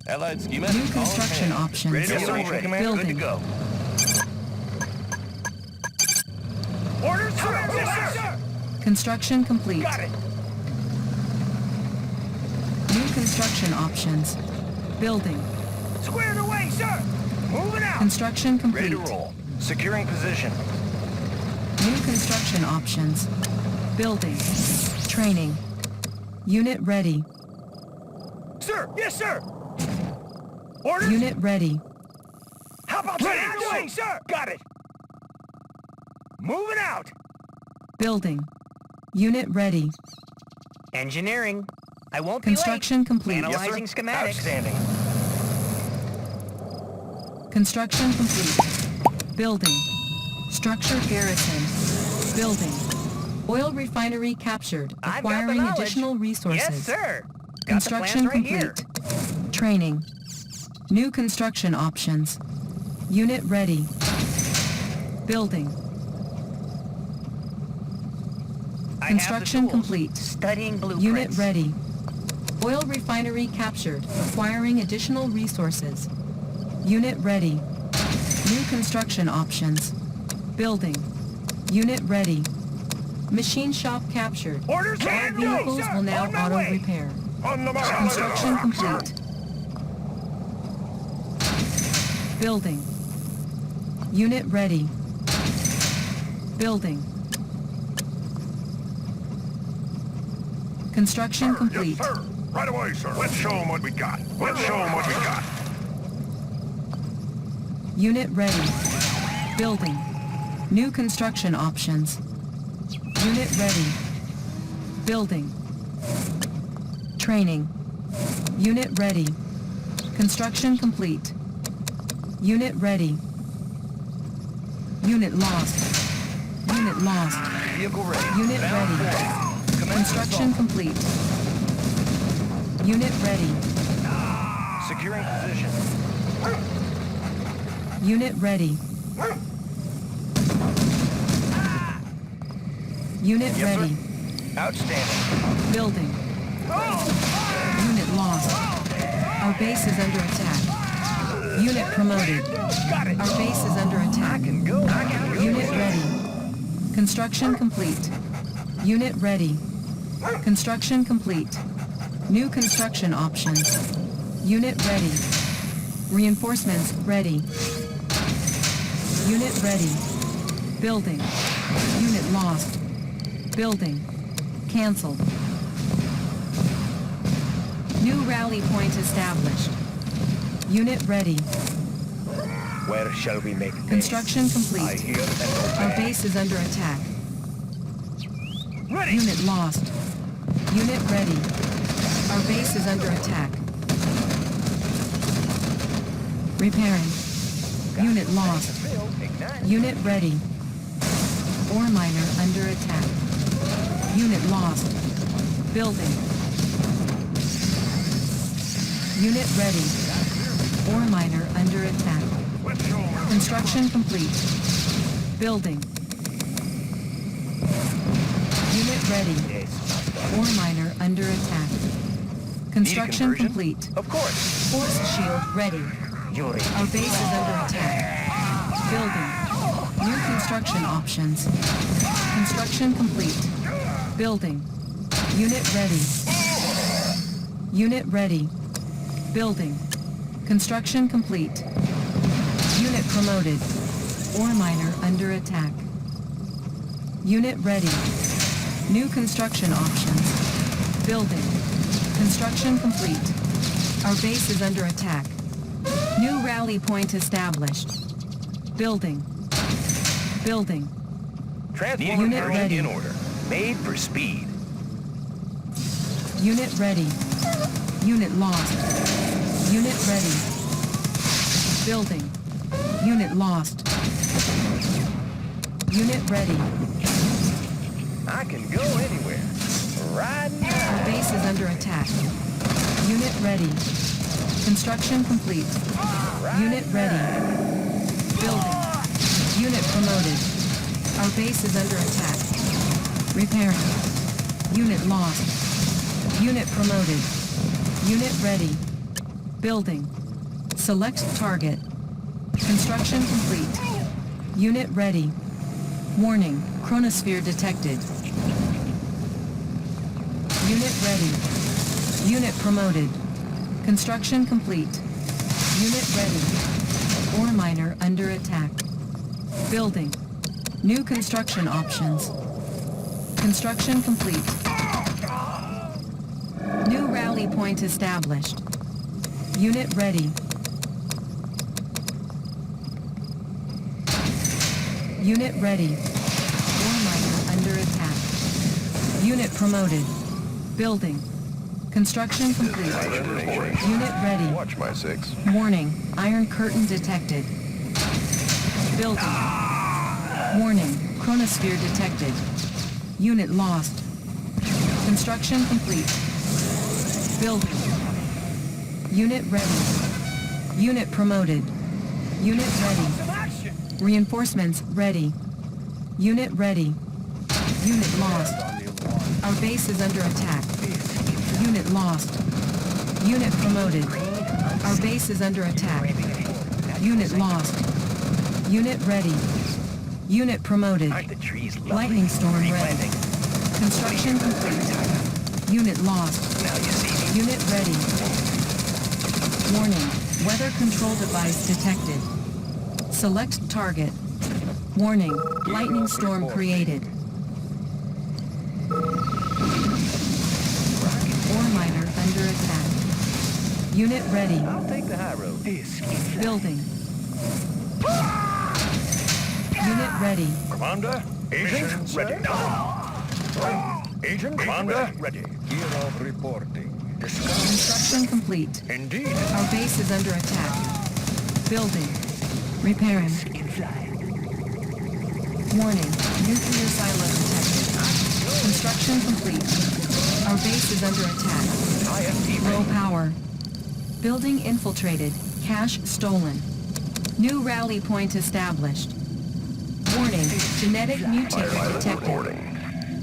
Allied schema. New construction options. Ready to operation, Commander. Good to Building. go. Orders, sir! Yes, sir! Construction complete. Got it! New construction options. Building. Squared away, sir! Moving out! Construction Ready complete. to roll. Securing position. New construction options. Building. Training. Unit ready. Sir! Yes, sir! Orders? Unit ready. How about that? Away, sir! Got it! Moving out! Building. Unit ready. Engineering. I won't be Construction complete. Analyzing schematics. Outstanding. Construction complete. Building. Structure garrison. Building. Oil refinery captured. I've got the Acquiring knowledge. additional resources. Yes, sir. Got the Construction plans right complete. here. Training. New construction options. Unit ready. Building. I Construction have the tools. complete. Studying blueprints. Unit ready. Oil refinery captured. Acquiring additional resources. Unit ready. New construction options. Building. Unit ready. Machine shop captured. Orders, All hand vehicles sir. will now On my auto way. repair. On the mark. Construction complete. Building. Unit ready. Building. Construction complete. Yes, sir. Right away, sir. Let's show them what we got. Let's show them what we got. Unit ready. Building. New construction options. Unit ready. Building. Training. Unit ready. Construction complete. Unit ready. Unit lost. Unit lost. Vehicle ready. Unit Bound ready. forward. Commence Construction assault. complete. Unit ready. Securing position. Unit ready. Unit Yes, sir. ready. Outstanding. Building. Unit lost. Our base is under attack. Unit promoted. Got it. Our base is under I attack. can go. I can go. Unit ready. Construction complete. Unit ready. Construction complete. New construction options. Unit ready. Reinforcements ready. Unit ready. Building. Unit lost. Building. Cancelled. New rally point established. Unit ready. Where shall we make base? Construction I complete. hear and Our obey. base is under attack. Ready. Unit lost. Unit ready. Our base is under attack. Repairing. Unit lost. Unit ready. Ore miner under attack. Unit lost. Building. Unit ready. Ore miner under attack. Let's show them. Construction complete. Building. Unit ready. Yes. Ore miner under attack. Construction conversion? complete. Of course. Force shield ready. Yuri. Our base is under attack. Building. New construction options. Construction complete. Building. Unit ready. Unit ready. Building. Construction complete. Unit promoted. Ore miner under attack. Unit ready. New construction options. Building. Construction complete. Our base is under attack. New rally point established. Building. Building. Transformer Unit version ready. in order. Made for speed. Unit ready. Unit lost. Unit ready. Building. Unit lost. Unit ready. I can go anywhere. Right now. Our base is under attack. Unit ready. Construction complete. Unit ready. Building. Unit promoted. Our base is under attack. Repairing. Unit lost. Unit promoted. Unit ready. Building. Select target. Construction complete. Unit ready. Warning, chronosphere detected. Unit ready. Unit promoted. Construction complete. Unit ready. Ore miner under attack. Building. New construction options. Construction complete. New rally point established. Unit ready. Unit ready. Ore miner under attack. Unit promoted. Building. Construction complete. Unit ready. Watch my six. Warning, iron curtain detected. Building. Warning, chronosphere detected. Unit lost. Construction complete. Building. Unit ready. Unit promoted. Unit ready. Reinforcements ready. Unit ready. Unit lost. Our base is under attack. Unit lost. Unit promoted. Our base is under attack. Unit lost. Unit ready. Unit promoted. Aren't the trees lovely? Lightning storm ready. Replanting. Construction complete. Unit lost. Now you see me. Unit ready. Warning, weather control device detected. Select target. Warning, lightning storm created. Ore miner under attack. Unit ready. I'll take the high road. Building. Unit ready. Commander, agent ready. Agent, commander ready. Gear of reporting. Construction complete. Indeed. Our base is under attack. Building. Repairing. Warning, nuclear silo detected. Construction complete. Our base is under attack. Low power. Building infiltrated. Cache stolen. New rally point established. Warning, genetic mutator detected.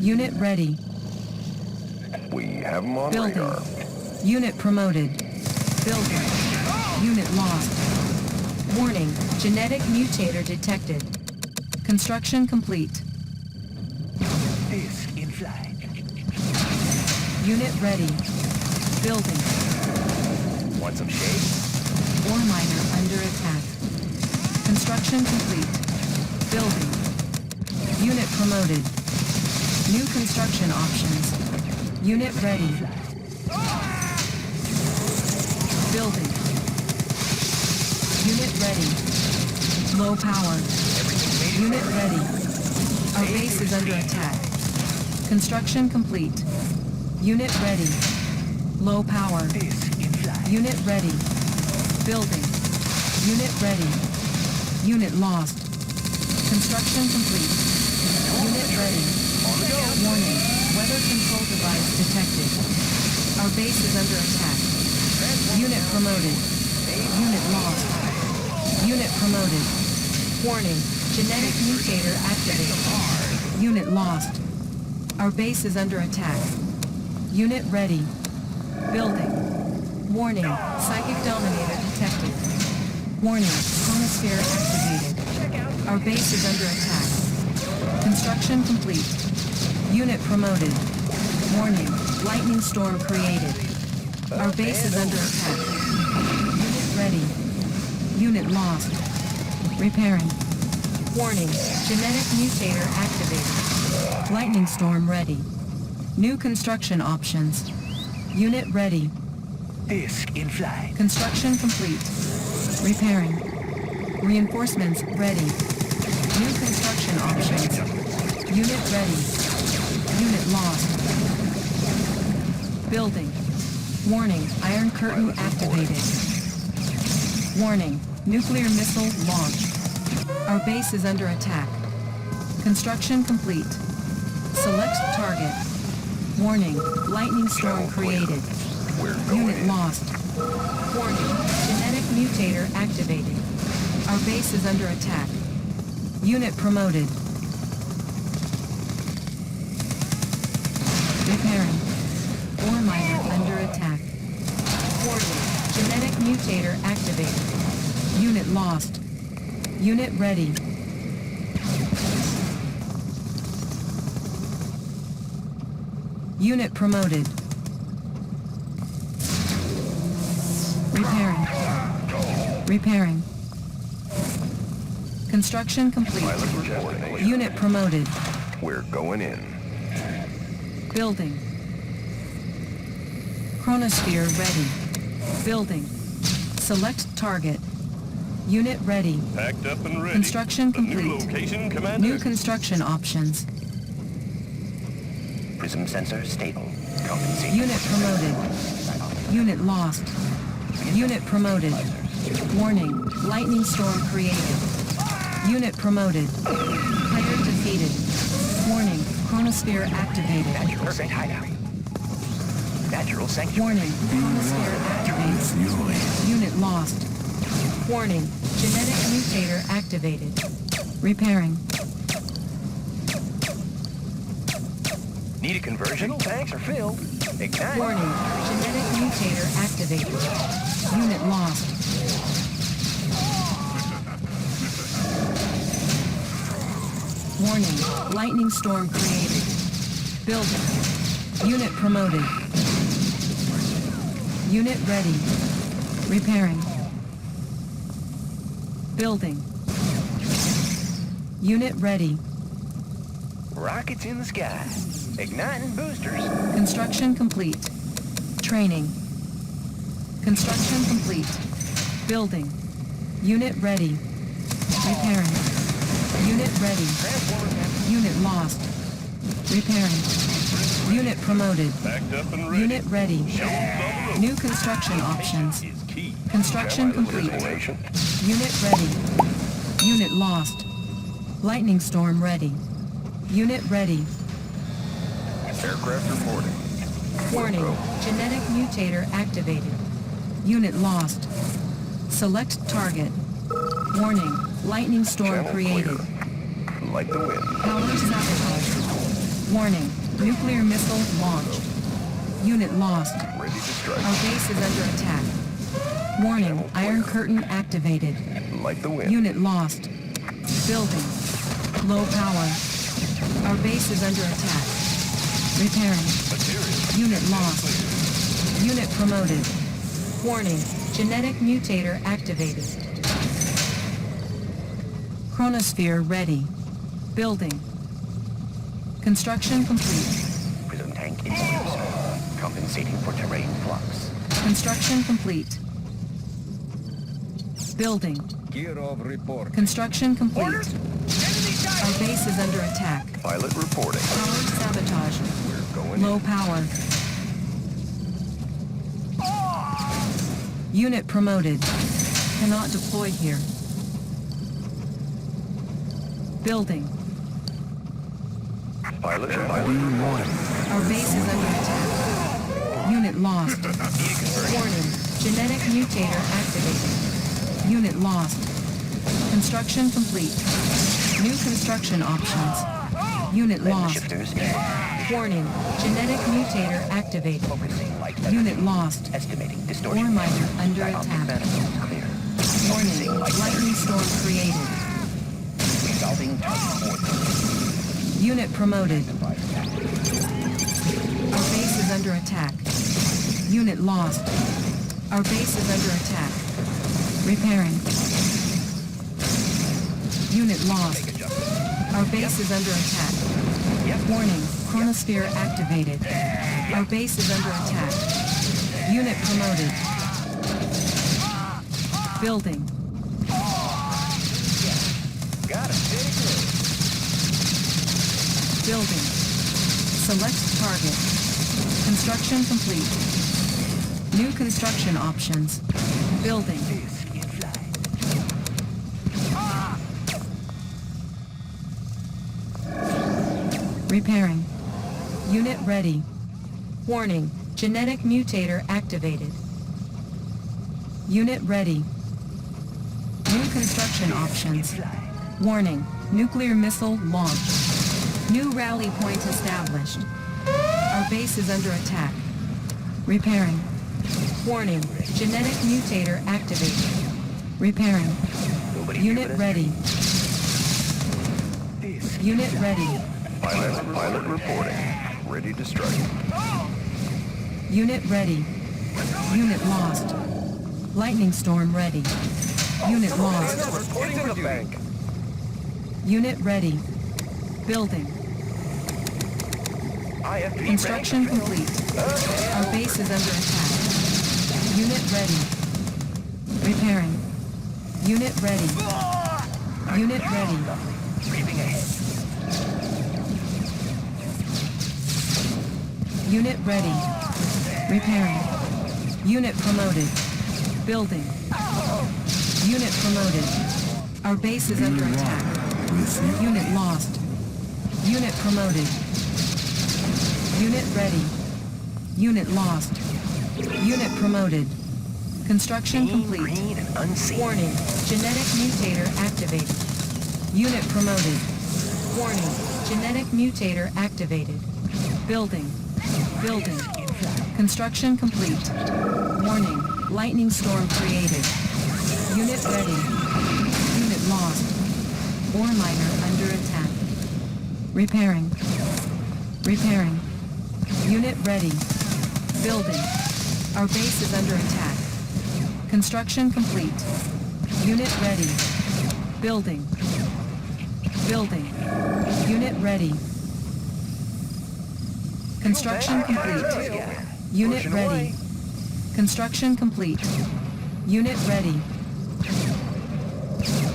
Unit ready. We have them on Building. radar. Unit promoted. Building. Unit lost. Warning, genetic mutator detected. Construction complete. Disc in flight. Unit ready. Building. Want some shade? Ore miner under attack. Construction complete. Building. Unit promoted. New construction options. Unit ready. Building. Unit ready. Low power. Unit ready. Our base is under attack. Construction complete. Unit ready. Low power. Unit ready. Building. Unit ready. Unit lost. Construction complete. Unit ready. Warning. Weather control device detected. Our base is under attack. Unit promoted. Unit lost. Unit promoted. Warning. Genetic mutator activated. Unit lost. Our base is under attack. Unit ready. Building. Warning. Psychic dominator detected. Warning. Chronosphere activated. Our base is under attack. Construction complete. Unit promoted. Warning. Lightning storm created. Our base is under attack. Unit ready. Unit lost. Repairing. Warning. Genetic mutator activated. Lightning storm ready. New construction options. Unit ready. Disc in flight. Construction complete. Repairing. Reinforcements ready. New construction options. Unit ready. Unit lost. Building. Warning, iron curtain activated. Warning, nuclear missile launched. Our base is under attack. Construction complete. Select target. Warning, lightning storm created. Unit lost. Warning, genetic mutator activated. Our base is under attack. Unit promoted. Repairing. Ore miner under attack. Warning, Genetic mutator activated. Unit lost. Unit ready. Unit promoted. Repairing. Repairing. Construction complete. Pilot reporting. Unit promoted. We're going in. Building. Chronosphere ready. Building. Select target. Unit ready. Packed up and ready. Construction The new complete. location, Commander. New construction options. Prism sensor stable. Compensating. Unit promoted. Unit lost. Unit promoted. Warning. Lightning storm created. Unit promoted. Player defeated. Warning. Chronosphere activated. Perfect hideout. Natural sanctuary. Warning. Chronosphere activated. Unit lost. Warning. Genetic mutator activated. Repairing. Need a conversion? Tanks are filled. Ignite. Warning. Genetic mutator activated. Unit lost. Warning. Lightning storm created. Building. Unit promoted. Unit ready. Repairing. Building. Unit ready. Rockets in the sky. Igniting boosters. Construction complete. Training. Construction complete. Building. Unit ready. Repairing. Unit ready. Unit lost. Repairing. Unit promoted. Packed up and ready. Unit ready. Show 'em the ropes. New construction options. Is key. Construction complete. Unit ready. Unit lost. Lightning storm ready. Unit ready. Aircraft reporting. Warning. Genetic mutator activated. Unit lost. Select target. Warning. Lightning storm Channel created. clear. Like the wind. Power sabotage. Warning. Nuclear missile launched. Unit lost. Ready to strike. Our base is under attack. Warning. Iron curtain activated. Like the wind. Unit lost. Building. Low power. Our base is under attack. Repairing. Material. Unit lost. Unit promoted. Warning. Genetic mutator activated. Chronosphere ready. Building. Construction complete. Prism tank in use. Compensating for terrain flux. Construction complete. Building. Gear of report. Construction complete. Our base is under attack. Pilot reporting. Power sabotage. We're going Low in. power. Unit promoted. Cannot deploy here. Building. Pilot. Our base is under attack. Unit lost. Warning. Genetic mutator activated. Unit lost. Construction complete. New construction options. Unit Lens lost. shifters. Warning. Genetic mutator activated. Focusing light. Unit lost. Estimating Ore distortion. miner under Diagnostic attack. manifold clear. Warning. Lightning storm created. Resolving target coordinates. Unit promoted. Our base is under attack. Unit lost. Our base is under attack. Repairing. Unit lost. Our base is under attack. Warning. Chronosphere activated. Our base is under attack. Unit promoted. Building. Got a steady glow. Building. Select target. Construction complete. New construction options. Building. Disc in flight. Repairing. Unit ready. Warning. Genetic mutator activated. Unit ready. New construction options. Warning. Nuclear missile launched. New rally point established. Our base is under attack. Repairing. Warning, genetic mutator activated. Repairing. Nobody here Unit but us. ready. Unit ready. Pilot reporting. Ready to strike. Unit ready. Unit lost. Lightning storm ready. Unit lost. Reporting to the bank. Unit ready. Building. IFV Construction banks are complete. filled. Our base is under attack. Unit ready. Repairing. Unit ready. Unit ready. Creeping ahead. Unit ready. Repairing. Unit promoted. Building. Unit promoted. Our base is under attack. Unit lost. Unit promoted. Unit ready. Unit lost. Unit promoted. Construction Mean, complete. green, and unseen. Warning. Genetic mutator activated. Unit promoted. Warning. Genetic mutator activated. Building. Building. Construction complete. Warning. Lightning storm created. Unit ready. Unit lost. Ore miner under attack. Repairing. Repairing. Unit ready. Building. Our base is under attack. Construction complete. Unit ready. Building. Building. Unit ready. Construction complete. Unit Pushing ready. away. Construction complete. Unit ready.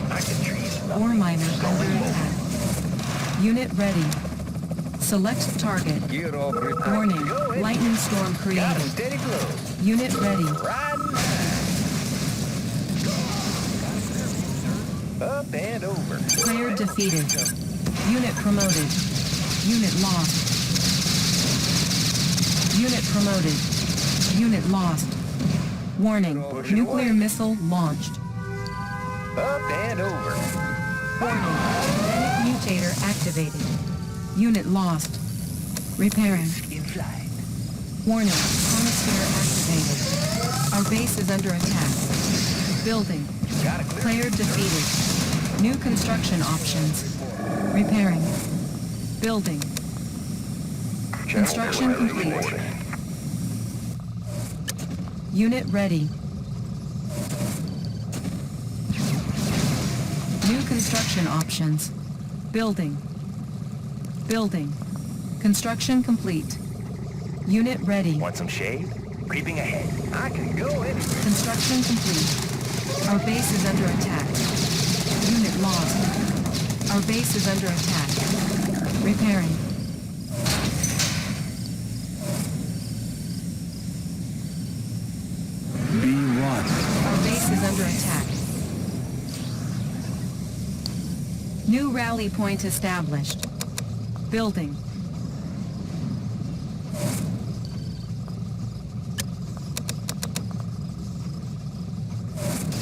I can trees. Ore miner under attack. Unit ready. Select target. Gear of repair. Warning. Lightning storm Got a created. steady flow. Unit ready. Riding. Up and over. Player defeated. Unit promoted. Unit lost. Unit promoted. Unit lost. Warning. Nuclear missile launched. Up and over. Warning. Genetic mutator activated. Unit lost. Repairing. In flight. Warning. Chronosphere activated. Our base is under attack. Building. Got a clear. Player defeated. New construction options. Repairing. Building. Construction complete. Unit ready. New construction options. Building. Building. Construction complete. Unit ready. Want some shade? Creeping ahead. I can go anywhere. Construction complete. Our base is under attack. Unit lost. Our base is under attack. Repairing. B1. Our base is under attack. New rally point established. Building.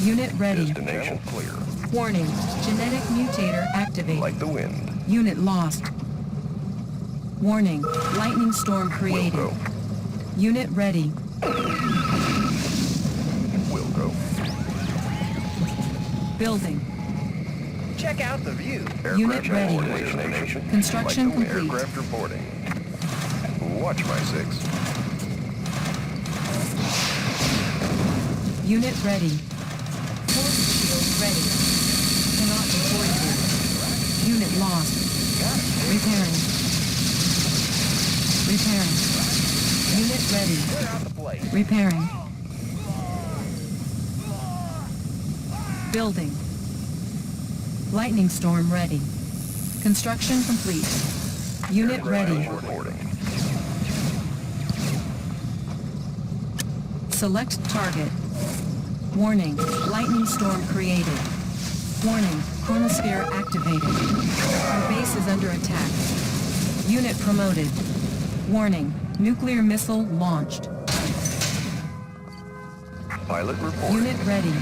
Unit ready. Destination clear. Warning. Genetic mutator activated. Like the wind. Unit lost. Warning. Lightning storm Will created. go. Unit ready. Will go. Building. Check out the view. Unit ready. Destination. Construction Like the wind. complete. Aircraft reporting. Watch my six. Unit ready. Force shield ready. Cannot deploy here. Unit lost. Repairing. Repairing. Unit ready. Clear out the place. Repairing. Building. Lightning storm ready. Construction complete. Unit ready. Reporting. Select target. Warning. Lightning storm created. Warning. Chronosphere activated. Our base is under attack. Unit promoted. Warning. Nuclear missile launched. Pilot reporting. Unit ready.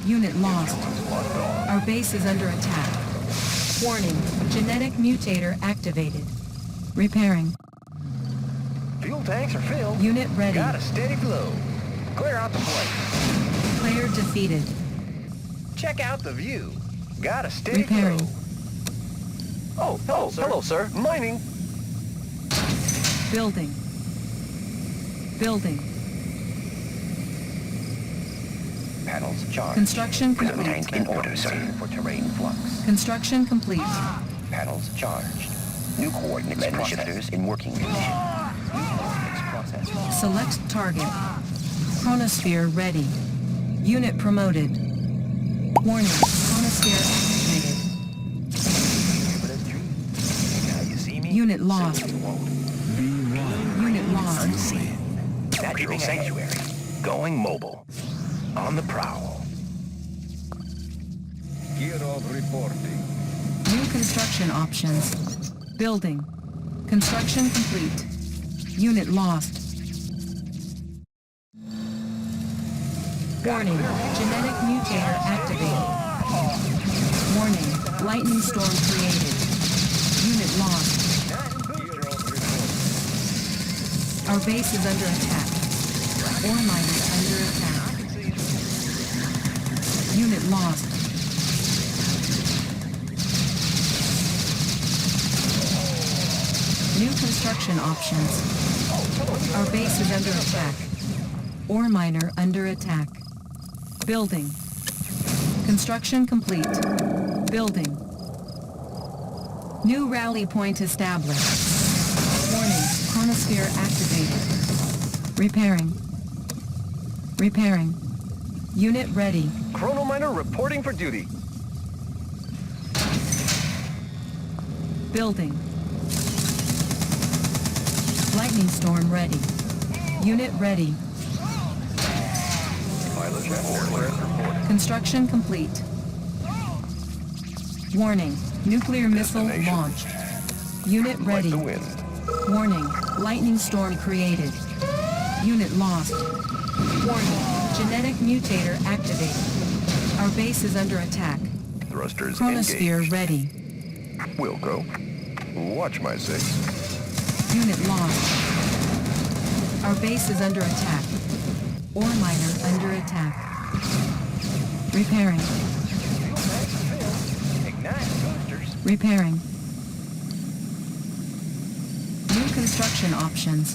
Unit lost. Locked on. Our base is under attack. Warning. Genetic mutator activated. Repairing. Fuel tanks are filled. Unit ready. Got a steady flow. Clear out the place. Player defeated. Check out the view. Got a steady Repairing. glow. Oh, hello, sir. Mining. Building. Building. Panels charged. Construction complete. Tank in order, sir. For terrain flux. Construction complete. Panels charged. New coordinates shifters in working condition. New coordinates processed. Select target. Chronosphere ready. Unit promoted. Warning. Chronosphere activated. Now you see me? Unit lost. B1. Unit lost. Unseen. Natural sanctuary. Going mobile. On the prowl. Gear of reporting. New construction options. Building. Construction complete. Unit lost. Warning. Genetic mutator activated. Warning. Lightning storm created. Unit lost. Our base is under attack. Ore miners under attack. Unit lost. New construction options. Our base is under attack. Ore miner under attack. Building. Construction complete. Building. New rally point established. Warning. Chronosphere activated. Repairing. Repairing. Unit ready. Chrono miner reporting for duty. Building. Lightning storm ready. Unit ready. Pilot reporting. Construction complete. Warning. Nuclear missile Destination. launched. Unit Like ready. the wind. Warning. Lightning storm created. Unit lost. Warning. Genetic mutator activated. Our base is under attack. Thrusters Chronosphere engaged. ready. Wilco. Watch my six. Unit lost. Our base is under attack. Ore miner under attack. Repairing. Ignite boosters. Repairing. New construction options.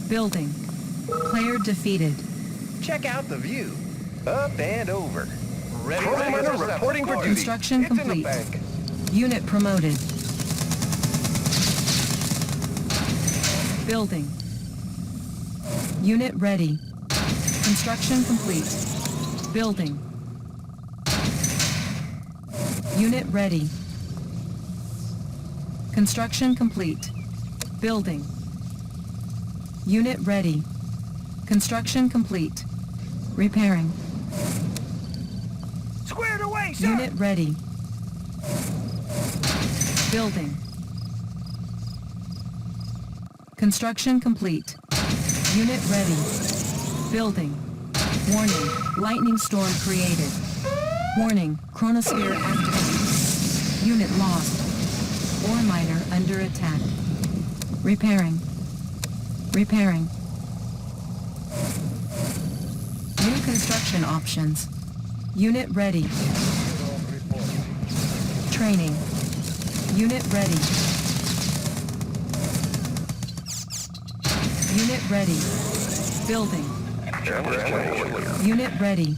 Building. Player defeated. Check out the view. Up and over. Chrono miner reporting for duty. Construction It's in the complete. bank. Unit promoted. Building. Unit ready. Construction complete. Building. Unit ready. Construction complete. Building. Unit ready. Construction complete. Repairing. Squared away, sir. Unit ready. Building. Construction complete. Unit ready. Building. Warning. Lightning storm created. Warning. Chronosphere activated. Unit lost. Ore miner under attack. Repairing. Repairing. New construction options. Unit ready. Training. Unit ready. Unit ready. Building. Unit ready.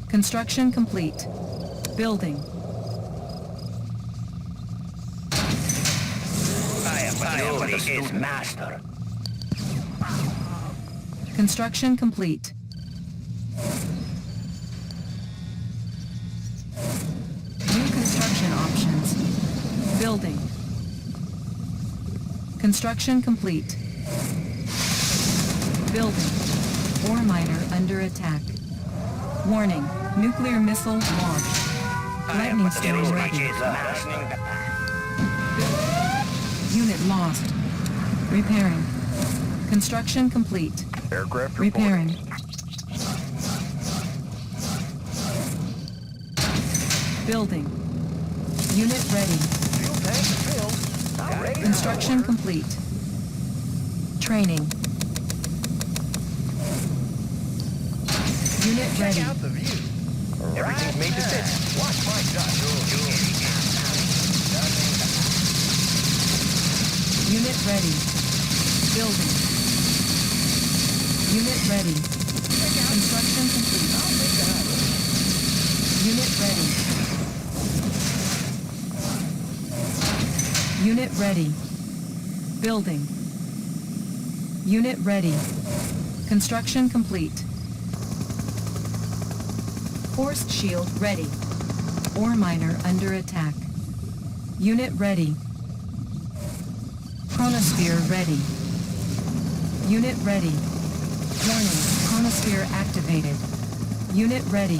Construction complete. Building. Yuri is master. Construction complete. New construction options. Building. Construction complete. Building. Ore miner under attack. Warning. Nuclear missile launched. Lightning storm ready. Unit lost. Repairing. Construction complete. Aircraft Repairing. Building. Unit ready. Fuel tanks are filled. Not ready. Construction complete. Training. Unit ready. Check out the view. Everything's made to fit. Watch my shot. Unit ready. Building. Unit ready. Construction complete. Unit ready. Unit ready. Building. Unit ready. Construction complete. Force shield ready. Ore miner under attack. Unit ready. Chronosphere ready. Unit ready. Warning, chronosphere activated. Unit ready.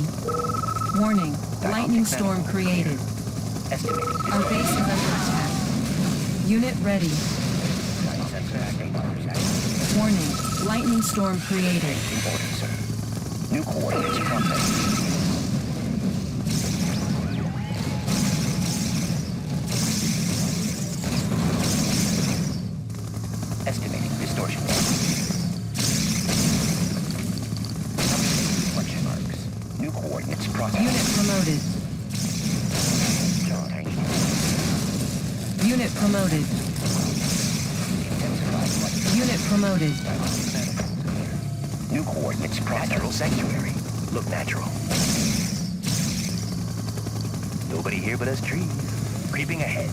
Warning, lightning storm created. Estimated. Our base is under attack. Unit ready. Warning, lightning storm created. In order, sir. New coordinates processed. Estimating distortion. Reflection marks. New coordinates processed. Unit promoted. Unit promoted. Unit promoted. New coordinates processed. Natural sanctuary. Look natural. Nobody here but us trees. Creeping ahead.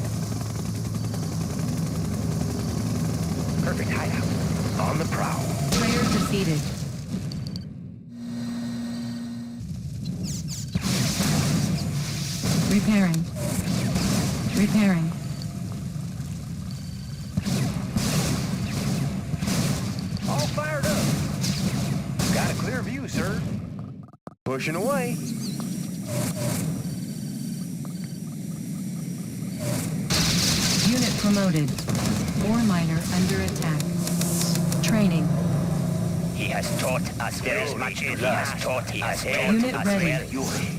Perfect hideout. On the prowl. Player defeated. Repairing. Repairing. All fired up. Got a clear view, sir. Pushing away. Unit promoted. Ore miner under attack. Training. He has taught us very much. He has taught us well. Unit ready. Yuri.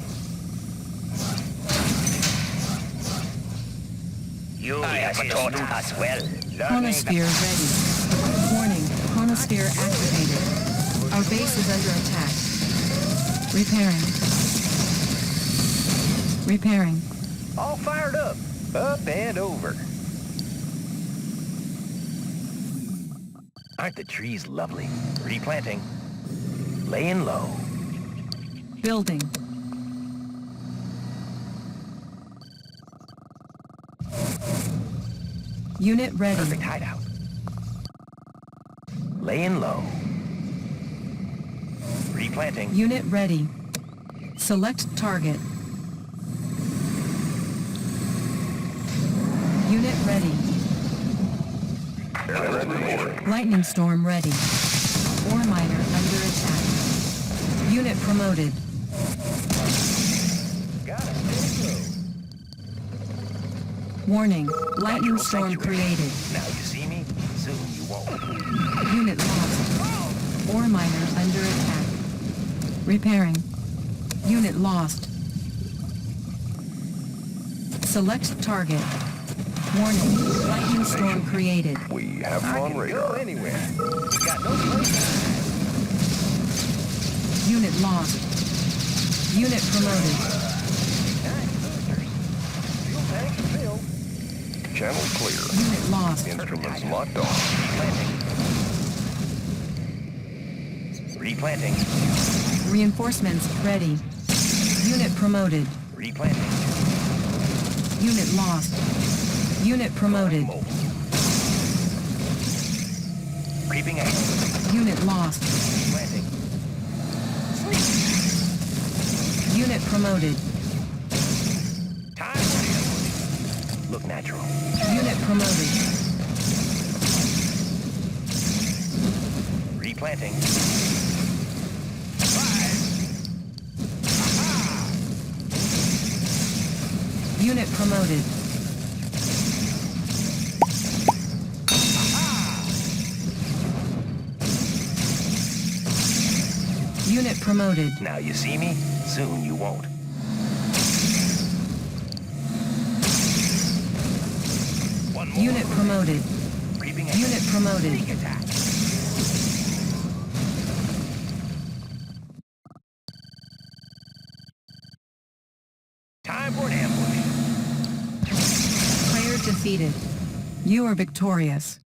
Yuri has taught us well. Chronosphere ready. Warning, chronosphere activated. Our base is under attack. Repairing. Repairing. All fired up. Up and over. Aren't the trees lovely? Replanting. Laying low. Building. Unit ready. Perfect hideout. Laying low. Replanting. Unit ready. Select target. Unit ready. Lightning storm ready. Ore miner under attack. Unit promoted. Got a steady glow. Warning, lightning Natural storm sanctuary. created. Now you see me, soon you won't. Unit lost. Ore miner under attack. Repairing. Unit lost. Select target. Warning, lightning storm created. We have them on Go radar. anywhere. Got no place. Unit lost. Unit promoted. Fuel tank filled. Channel clear. Unit lost. Instruments locked on. Replanting. Reinforcements ready. Unit promoted. Replanting. Unit lost. Unit promoted. Mobile. Creeping ahead. Unit lost. Replanting. Unit promoted. Time for the ambush. Look natural. Unit promoted. Replanting. Unit promoted. Unit promoted. Now you see me, soon you won't. One more. Unit promoted. Creeping ahead. Unit promoted. Sneak attack. defeated. You are victorious.